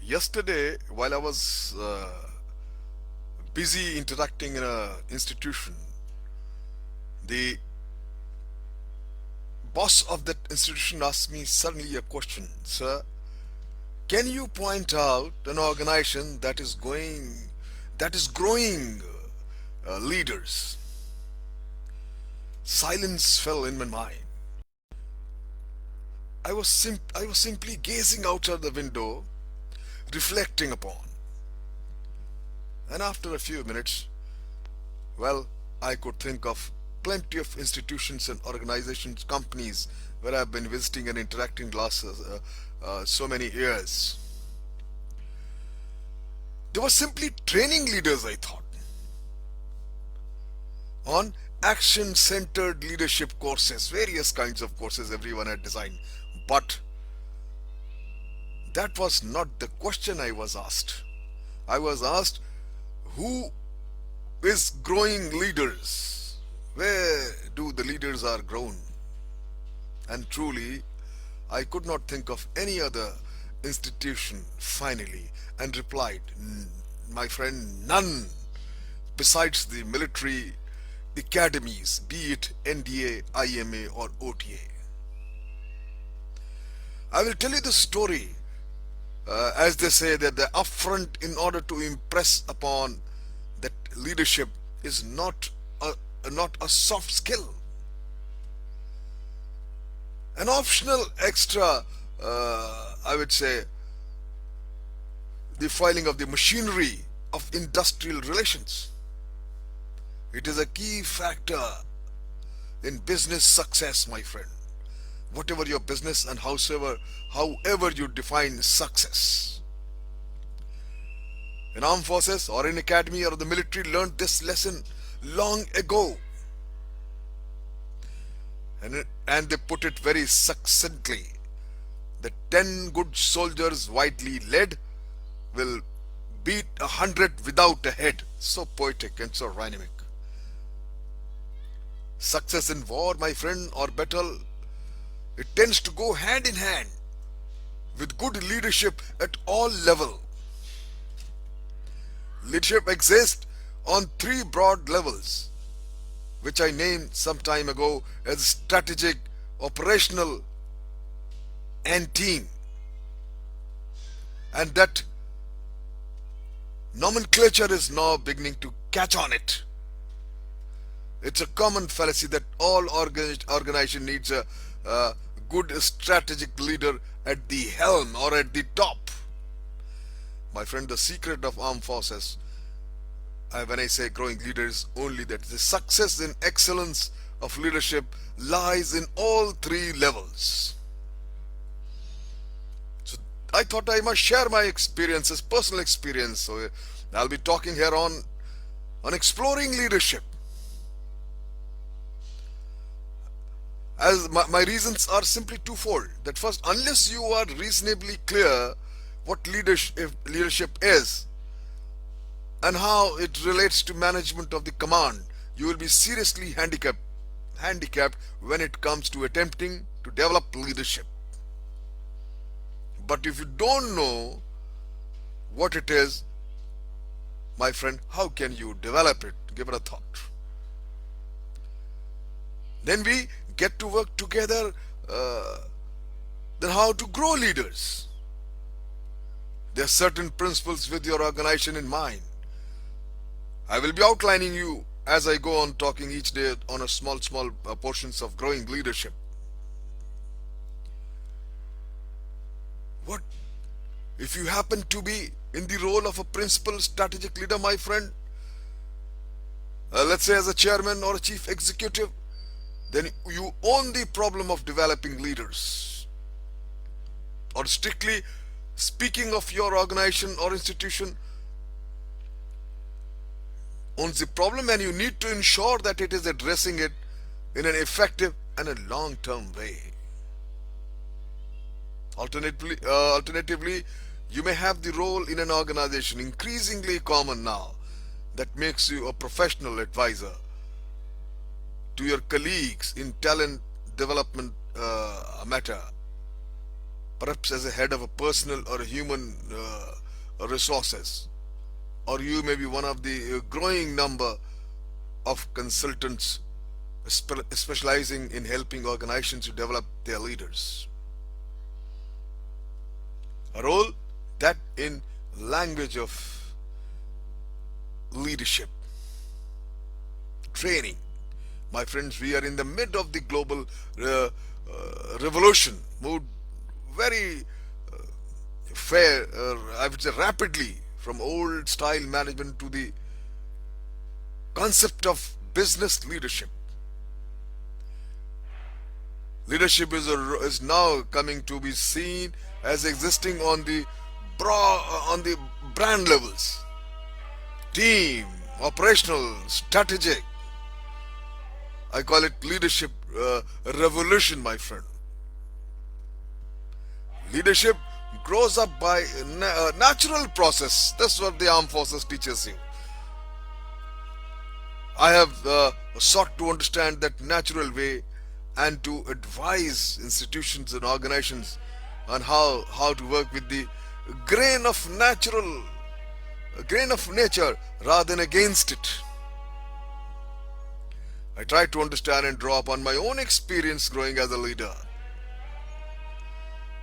Yesterday, while I was busy interacting in a institution, the boss of that institution asked me suddenly a question. Sir, can you point out an organization that is growing leaders? Silence fell in my mind. I was simply gazing out of the window, reflecting upon. And after a few minutes, well, I could think of plenty of institutions and organizations, companies where I've been visiting and interacting so many years. They were simply training leaders, I thought, on action centered leadership courses, various kinds of courses everyone had designed. But that was not the question I was asked. I was asked, who is growing leaders? Where do the leaders are grown? And truly, I could not think of any other institution finally and replied, my friend, none besides the military academies, be it NDA, IMA, or OTA. I will tell you the story, as they say, that the upfront in order to impress upon that leadership is not a soft skill. An optional extra, I would say, the filing of the machinery of industrial relations. It is a key factor in business success, my friend. Whatever your business and however you define success. In armed forces or in academy or the military learned this lesson long ago. And they put it very succinctly. The 10 good soldiers widely led will beat 100 without a head. So poetic and so dynamic. Success in war, my friend, or battle, it tends to go hand in hand with good leadership at all levels. Leadership exists on three broad levels, which I named some time ago as strategic, operational, and team. And that nomenclature is now beginning to catch on it. It's a common fallacy that all organization needs a good strategic leader at the helm or at the top. My friend, the secret of armed forces, when I say growing leaders, only that the success and excellence of leadership lies in all three levels. So I thought I must share my experiences, personal experience. So I'll be talking here on exploring leadership. As my reasons are simply twofold. That first, unless you are reasonably clear what leadership is and how it relates to management of the command, you will be seriously handicapped when it comes to attempting to develop leadership. But if you don't know what it is, my friend, how can you develop it? Give it a thought. Then we get to work together, then how to grow leaders. There are certain principles with your organization in mind. I will be outlining you as I go on talking each day on a small portions of growing leadership. What if you happen to be in the role of a principal strategic leader, my friend? Let's say as a chairman or a chief executive, then you own the problem of developing leaders. Or strictly speaking of your organization or institution, owns the problem, and you need to ensure that it is addressing it in an effective and a long-term way. Alternatively, you may have the role in an organization, increasingly common now, that makes you a professional advisor to your colleagues in talent development matter. perhaps as a head of a personal or a human resources, or you may be one of the growing number of consultants specializing in helping organizations to develop their leaders. A role that in language of leadership training. My friends, we are in the mid of the global revolution, moved very fair, I would say rapidly, from old style management to the concept of business leadership. Leadership is now coming to be seen as existing on the brand levels, team, operational, strategic. I call it leadership revolution, my friend. Leadership grows up by natural process. That's what the armed forces teaches you. I have sought to understand that natural way and to advise institutions and organizations on how to work with the grain of nature rather than against it. I try to understand and draw upon my own experience growing as a leader.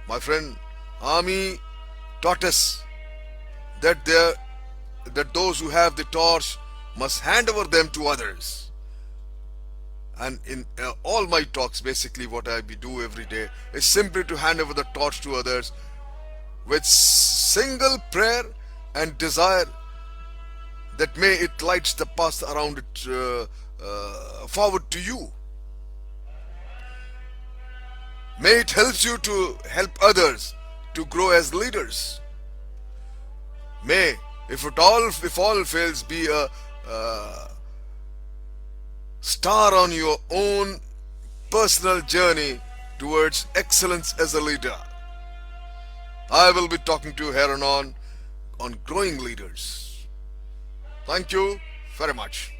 My friend, Army taught us that those who have the torch must hand over them to others. And in all my talks, basically what I do every day is simply to hand over the torch to others with single prayer and desire that may it lights the path around it forward to you. May it helps you to help others to grow as leaders. May, if all fails, be a star on your own personal journey towards excellence as a leader. I will be talking to you here and on growing leaders. Thank you very much.